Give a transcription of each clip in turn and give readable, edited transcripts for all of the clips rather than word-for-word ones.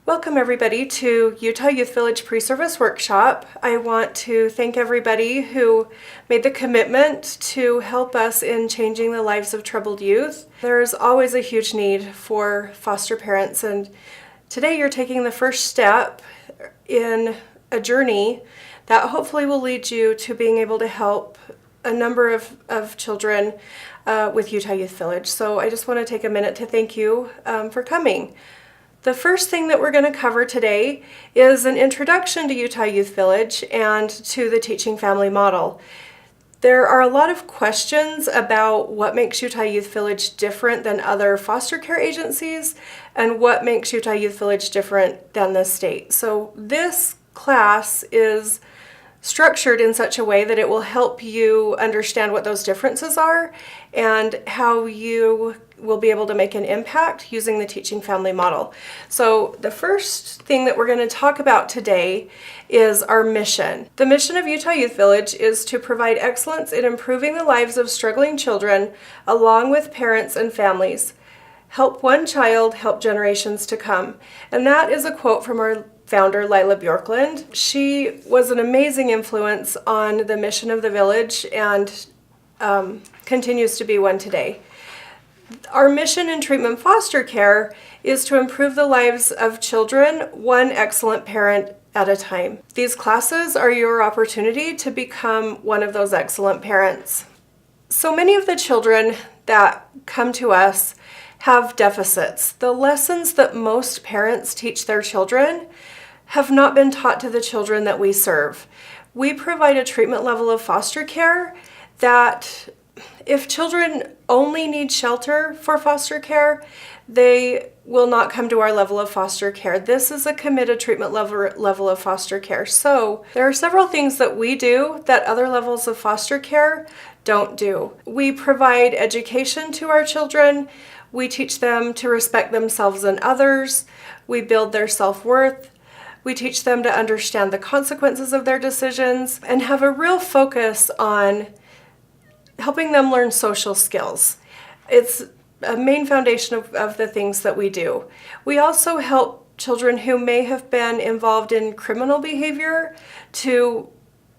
Welcome everybody to Utah Youth Village Pre-Service Workshop. I want to thank everybody who made the commitment to help us in changing the lives of troubled youth. There is always a huge need for foster parents, and today you're taking the first step in a journey that hopefully will lead you to being able to help a number of children with Utah Youth Village. So I just want to take a minute to thank you for coming. The first thing that we're going to cover today is an introduction to Utah Youth Village and to the TeachingFamily Model. There are a lot of questions about what makes Utah Youth Village different than other foster care agencies and what makes Utah Youth Village different than the state. So this class is structured in such a way that it will help you understand what those differences are and how you will be able to make an impact using the TeachingFamily Model. So the first thing that we're going to talk about today is our mission. The mission of Utah Youth Village is to provide excellence in improving the lives of struggling children along with parents and families. Help one child, help generations to come. And that is a quote from our founder, Lila Bjorklund. She was an amazing influence on the mission of the village and continues to be one today. Our mission in treatment foster care is to improve the lives of children, one excellent parent at a time. These classes are your opportunity to become one of those excellent parents. So many of the children that come to us have deficits. The lessons that most parents teach their children have not been taught to the children that we serve. We provide a treatment level of foster care that if children only need shelter for foster care, they will not come to our level of foster care. This is a committed treatment level of foster care. So there are several things that we do that other levels of foster care don't do. We provide education to our children. We teach them to respect themselves and others. We build their self-worth. We teach them to understand the consequences of their decisions and have a real focus on helping them learn social skills. It's a main foundation of the things that we do. We also help children who may have been involved in criminal behavior to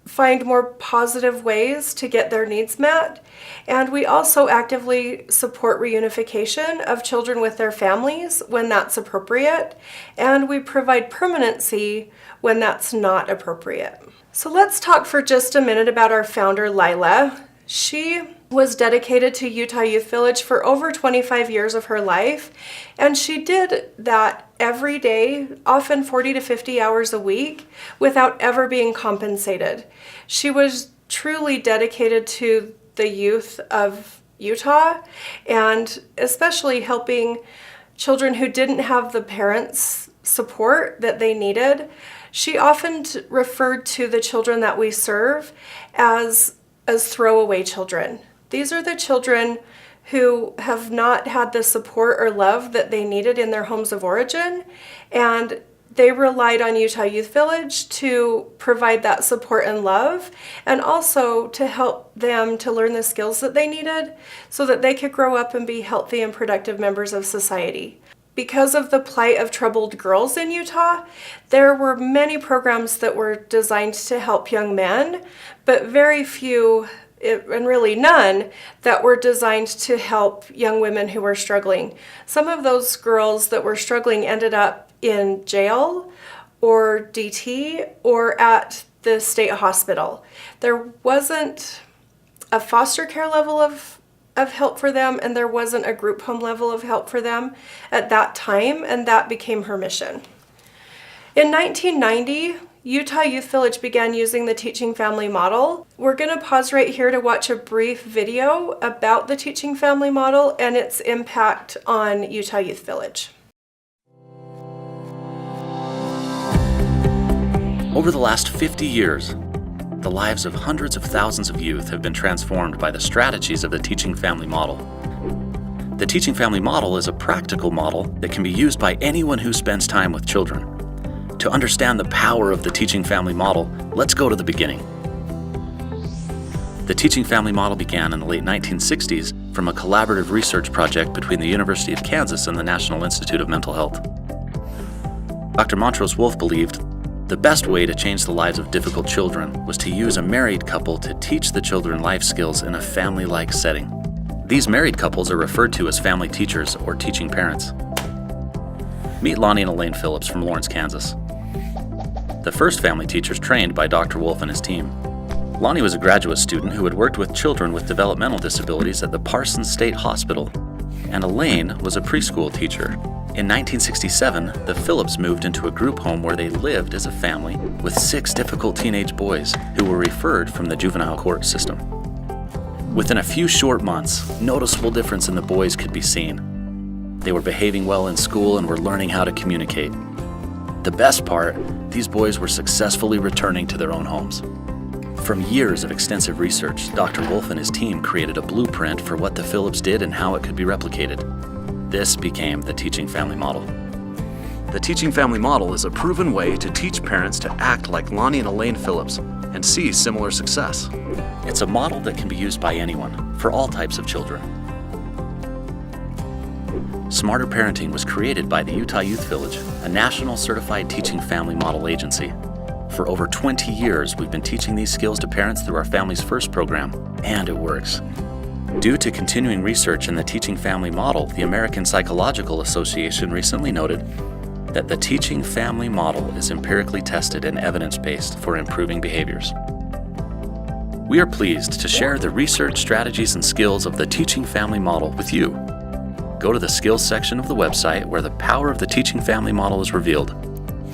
find more positive ways to get their needs met. And we also actively support reunification of children with their families when that's appropriate. And we provide permanency when that's not appropriate. So let's talk for just a minute about our founder, Lila. She was dedicated to Utah Youth Village for over 25 years of her life, and she did that every day, often 40 to 50 hours a week, without ever being compensated. She was truly dedicated to the youth of Utah, and especially helping children who didn't have the parents' support that they needed. She often referred to the children that we serve as throwaway children. These are the children who have not had the support or love that they needed in their homes of origin, and they relied on Utah Youth Village to provide that support and love, and also to help them to learn the skills that they needed so that they could grow up and be healthy and productive members of society. Because of the plight of troubled girls in Utah, there were many programs that were designed to help young men, but very few, and really none, that were designed to help young women who were struggling. Some of those girls that were struggling ended up in jail or DT or at the state hospital. There wasn't a foster care level of help for them, and there wasn't a group home level of help for them at that time, and that became her mission. In 1990, Utah Youth Village began using the TeachingFamily Model. We're going to pause right here to watch a brief video about the TeachingFamily Model and its impact on Utah Youth Village. Over the last 50 years, the lives of hundreds of thousands of youth have been transformed by the strategies of the TeachingFamily Model. The TeachingFamily Model is a practical model that can be used by anyone who spends time with children. To understand the power of the TeachingFamily Model, let's go to the beginning. The TeachingFamily Model began in the late 1960s from a collaborative research project between the University of Kansas and the National Institute of Mental Health. Dr. Montrose Wolf believed the best way to change the lives of difficult children was to use a married couple to teach the children life skills in a family-like setting. These married couples are referred to as family teachers or teaching parents. Meet Lonnie and Elaine Phillips from Lawrence, Kansas, the first family teachers trained by Dr. Wolf and his team. Lonnie was a graduate student who had worked with children with developmental disabilities at the Parsons State Hospital, and Elaine was a preschool teacher. In 1967, the Phillips moved into a group home where they lived as a family with 6 difficult teenage boys who were referred from the juvenile court system. Within a few short months, noticeable difference in the boys could be seen. They were behaving well in school and were learning how to communicate. The best part, these boys were successfully returning to their own homes. From years of extensive research, Dr. Wolf and his team created a blueprint for what the Phillips did and how it could be replicated. This became the Teaching Family Model. The Teaching Family Model is a proven way to teach parents to act like Lonnie and Elaine Phillips and see similar success. It's a model that can be used by anyone, for all types of children. Smarter Parenting was created by the Utah Youth Village, a national certified teaching family model agency. For over 20 years, we've been teaching these skills to parents through our Families First program, and it works. Due to continuing research in the Teaching Family Model, the American Psychological Association recently noted that the Teaching Family Model is empirically tested and evidence-based for improving behaviors. We are pleased to share the research, strategies, and skills of the Teaching Family Model with you. Go to the skills section of the website where the power of the Teaching Family Model is revealed.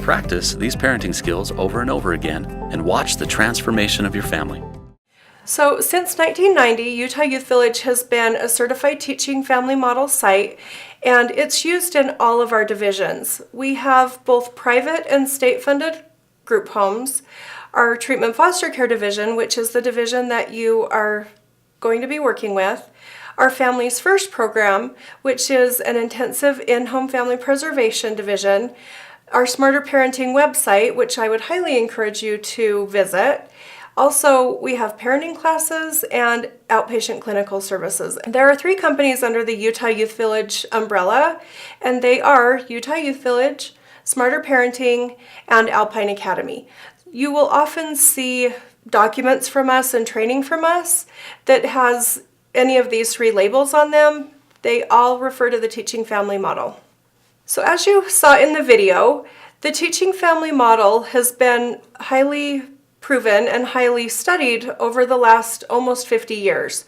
Practice these parenting skills over and over again and watch the transformation of your family. So since 1990, Utah Youth Village has been a certified Teaching Family Model site, and it's used in all of our divisions. We have both private and state-funded group homes, our treatment foster care division, which is the division that you are going to be working with, our Families First program, which is an intensive in-home family preservation division, our Smarter Parenting website, which I would highly encourage you to visit. Also, we have parenting classes and outpatient clinical services. There are 3 companies under the Utah Youth Village umbrella, and they are Utah Youth Village, Smarter Parenting, and Alpine Academy. You will often see documents from us and training from us that has any of these 3 labels on them. They all refer to the Teaching Family Model. So as you saw in the video, the Teaching Family Model has been highly proven and highly studied over the last almost 50 years.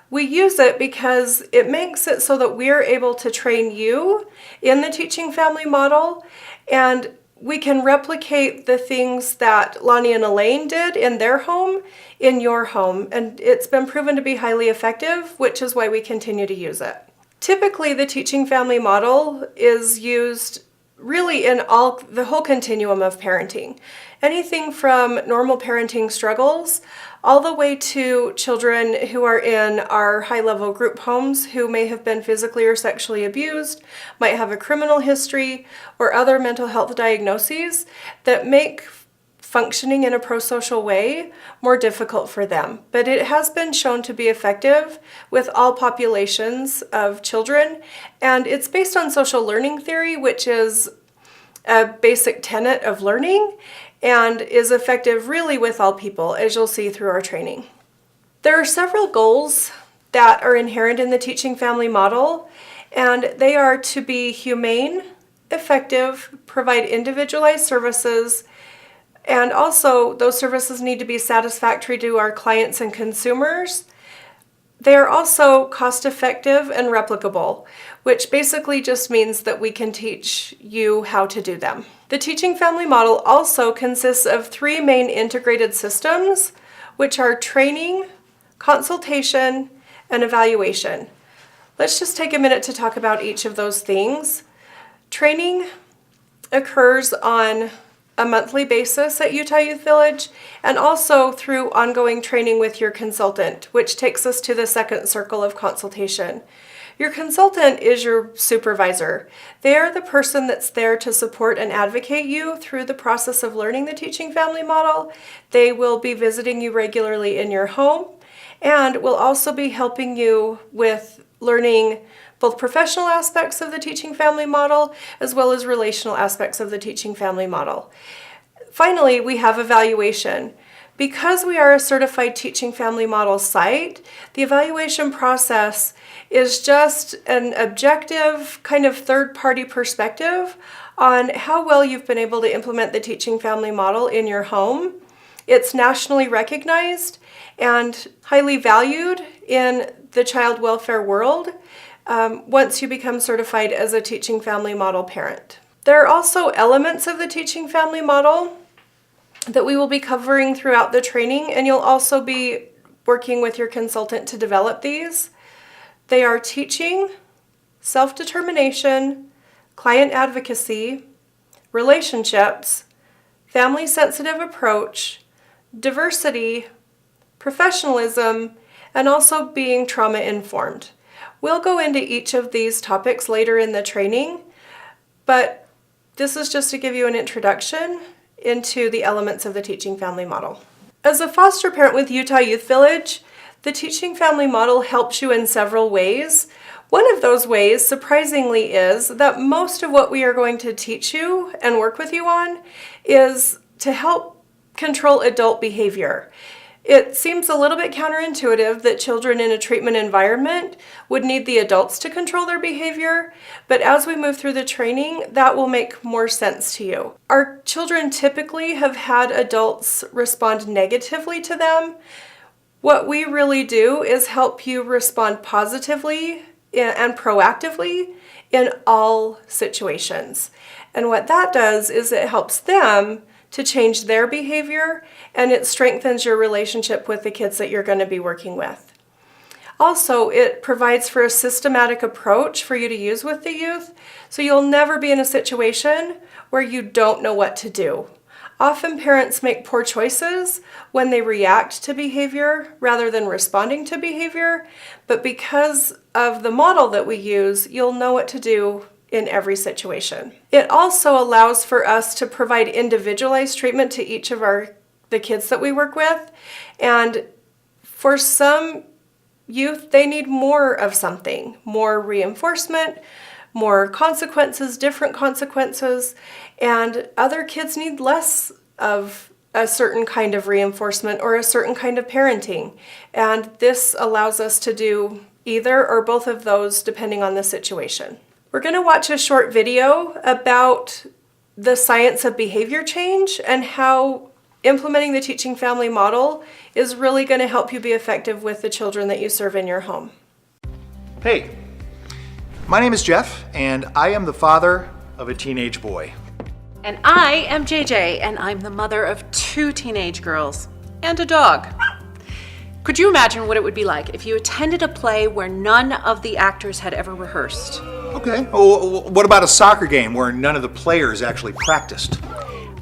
We use it because it makes it so that we're able to train you in the Teaching Family Model, and we can replicate the things that Lonnie and Elaine did in their home in your home, and it's been proven to be highly effective, which is why we continue to use it. Typically, the Teaching Family Model is used really in the whole continuum of parenting. Anything from normal parenting struggles all the way to children who are in our high-level group homes who may have been physically or sexually abused, might have a criminal history, or other mental health diagnoses that make functioning in a pro-social way more difficult for them. But it has been shown to be effective with all populations of children, and it's based on social learning theory, which is a basic tenet of learning and is effective really with all people, as you'll see through our training. There are several goals that are inherent in the Teaching Family Model, and they are to be humane, effective, provide individualized services, and also those services need to be satisfactory to our clients and consumers. They are also cost-effective and replicable, which basically just means that we can teach you how to do them. The Teaching Family Model also consists of 3 main integrated systems, which are training, consultation, and evaluation. Let's just take a minute to talk about each of those things. Training occurs on a monthly basis at Utah Youth Village, and also through ongoing training with your consultant, which takes us to the second circle of consultation. Your consultant is your supervisor. They are the person that's there to support and advocate you through the process of learning the Teaching Family Model. They will be visiting you regularly in your home and will also be helping you with learning both professional aspects of the Teaching Family Model as well as relational aspects of the Teaching Family Model. Finally, we have evaluation. Because we are a certified Teaching Family Model site, the evaluation process is just an objective kind of third-party perspective on how well you've been able to implement the Teaching Family Model in your home. It's nationally recognized and highly valued in the child welfare world once you become certified as a Teaching Family Model parent. There are also elements of the Teaching Family Model that we will be covering throughout the training, and you'll also be working with your consultant to develop these. They are teaching, self-determination, client advocacy, relationships, family-sensitive approach, diversity, professionalism, and also being trauma-informed. We'll go into each of these topics later in the training, but this is just to give you an introduction into the elements of the Teaching Family Model. As a foster parent with Utah Youth Village, the Teaching Family Model helps you in several ways. One of those ways, surprisingly, is that most of what we are going to teach you and work with you on is to help control adult behavior. It seems a little bit counterintuitive that children in a treatment environment would need the adults to control their behavior, but as we move through the training, that will make more sense to you. Our children typically have had adults respond negatively to them. What we really do is help you respond positively and proactively in all situations. And what that does is it helps them to change their behavior, and it strengthens your relationship with the kids that you're going to be working with. Also, it provides for a systematic approach for you to use with the youth, so you'll never be in a situation where you don't know what to do. Often parents make poor choices when they react to behavior rather than responding to behavior, but because of the model that we use, you'll know what to do in every situation. It also allows for us to provide individualized treatment to each of the kids that we work with, and for some youth, they need more of something, more reinforcement, more consequences, different consequences, and other kids need less of a certain kind of reinforcement or a certain kind of parenting. And this allows us to do either or both of those depending on the situation. We're going to watch a short video about the science of behavior change and how implementing the Teaching Family Model is really going to help you be effective with the children that you serve in your home. Hey, my name is Jeff, and I am the father of a teenage boy. And I am JJ, and I'm the mother of 2 teenage girls and a dog. Could you imagine what it would be like if you attended a play where none of the actors had ever rehearsed? Okay, well, what about a soccer game where none of the players actually practiced?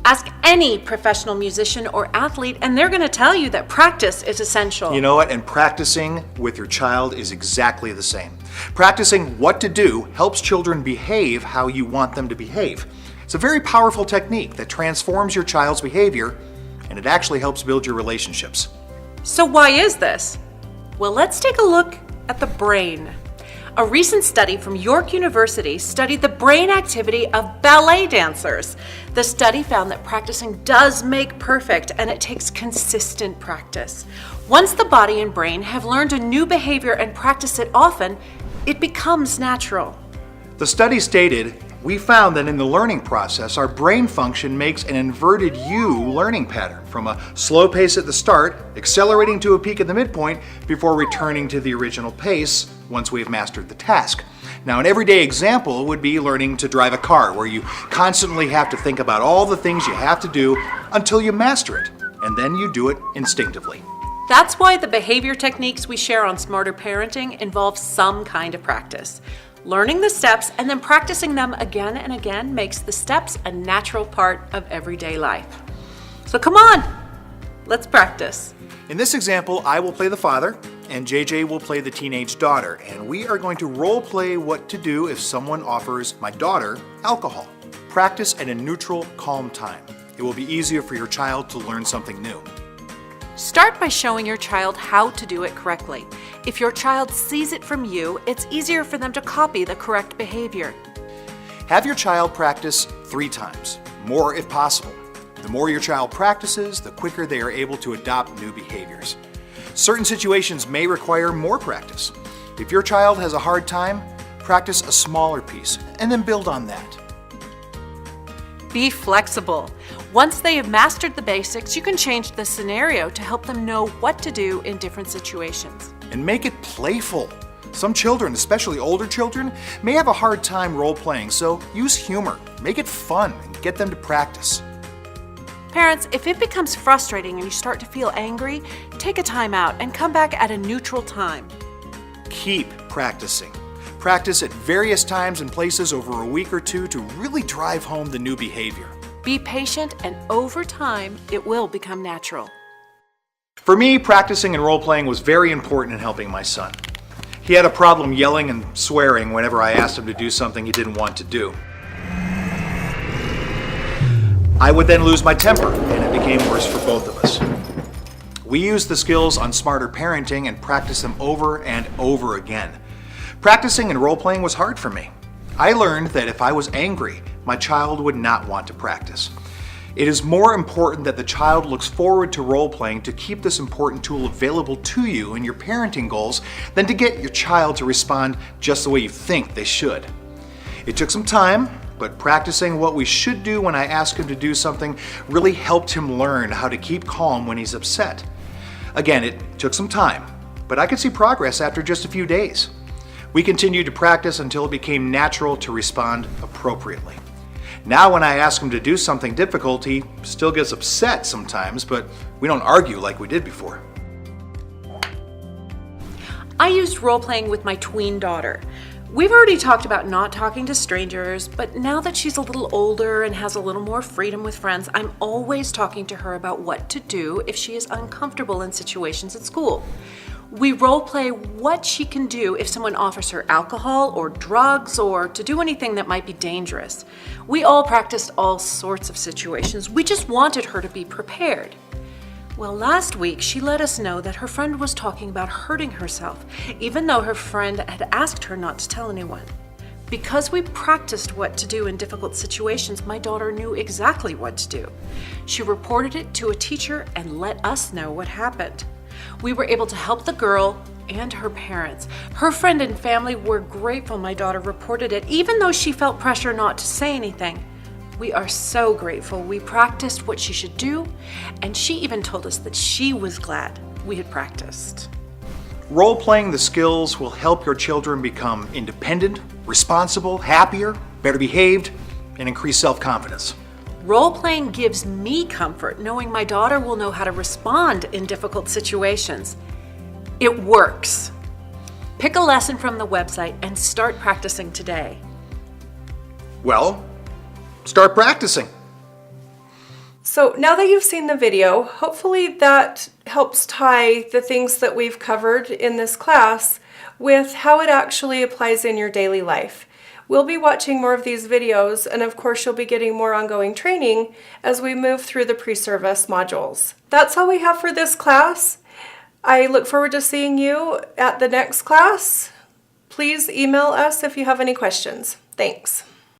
Ask any professional musician or athlete, and they're going to tell you that practice is essential. You know what? And practicing with your child is exactly the same. Practicing what to do helps children behave how you want them to behave. It's a very powerful technique that transforms your child's behavior, and it actually helps build your relationships. So why is this? Well, let's take a look at the brain. A recent study from York University studied the brain activity of ballet dancers. The study found that practicing does make perfect, and it takes consistent practice. Once the body and brain have learned a new behavior and practice it often, it becomes natural. The study stated, we found that in the learning process, our brain function makes an inverted U learning pattern from a slow pace at the start, accelerating to a peak at the midpoint before returning to the original pace once we have mastered the task. Now, an everyday example would be learning to drive a car, where you constantly have to think about all the things you have to do until you master it, and then you do it instinctively. That's why the behavior techniques we share on Smarter Parenting involve some kind of practice. Learning the steps and then practicing them again and again makes the steps a natural part of everyday life. So come on, let's practice. In this example, I will play the father, and JJ will play the teenage daughter, and we are going to role play what to do if someone offers my daughter alcohol. Practice at a neutral, calm time. It will be easier for your child to learn something new. Start by showing your child how to do it correctly. If your child sees it from you, it's easier for them to copy the correct behavior. Have your child practice 3 times, more if possible. The more your child practices, the quicker they are able to adopt new behaviors. Certain situations may require more practice. If your child has a hard time, practice a smaller piece and then build on that. Be flexible. Once they have mastered the basics, you can change the scenario to help them know what to do in different situations. And make it playful. Some children, especially older children, may have a hard time role-playing, so use humor. Make it fun and get them to practice. Parents, if it becomes frustrating and you start to feel angry, take a time out and come back at a neutral time. Keep practicing. Practice at various times and places over a week or 2 to really drive home the new behavior. Be patient, and over time, it will become natural. For me, practicing and role-playing was very important in helping my son. He had a problem yelling and swearing whenever I asked him to do something he didn't want to do. I would then lose my temper, and it became worse for both of us. We used the skills on Smarter Parenting and practiced them over and over again. Practicing and role-playing was hard for me. I learned that if I was angry, my child would not want to practice. It is more important that the child looks forward to role-playing to keep this important tool available to you in your parenting goals than to get your child to respond just the way you think they should. It took some time, but practicing what we should do when I ask him to do something really helped him learn how to keep calm when he's upset. Again, it took some time, but I could see progress after just a few days. We continued to practice until it became natural to respond appropriately. Now when I ask him to do something difficult, he still gets upset sometimes, but we don't argue like we did before. I used role-playing with my tween daughter. We've already talked about not talking to strangers, but now that she's a little older and has a little more freedom with friends, I'm always talking to her about what to do if she is uncomfortable in situations at school. We role-play what she can do if someone offers her alcohol or drugs or to do anything that might be dangerous. We all practiced all sorts of situations. We just wanted her to be prepared. Well, last week she let us know that her friend was talking about hurting herself, even though her friend had asked her not to tell anyone. Because we practiced what to do in difficult situations, my daughter knew exactly what to do. She reported it to a teacher and let us know what happened. We were able to help the girl and her parents. Her friend and family were grateful my daughter reported it, even though she felt pressure not to say anything. We are so grateful we practiced what she should do, and she even told us that she was glad we had practiced. Role-playing the skills will help your children become independent, responsible, happier, better behaved, and increase self-confidence. Role-playing gives me comfort knowing my daughter will know how to respond in difficult situations. It works. Pick a lesson from the website and start practicing today. Well, start practicing. So now that you've seen the video, hopefully that helps tie the things that we've covered in this class with how it actually applies in your daily life. We'll be watching more of these videos, and of course you'll be getting more ongoing training as we move through the pre-service modules. That's all we have for this class. I look forward to seeing you at the next class. Please email us if you have any questions. Thanks.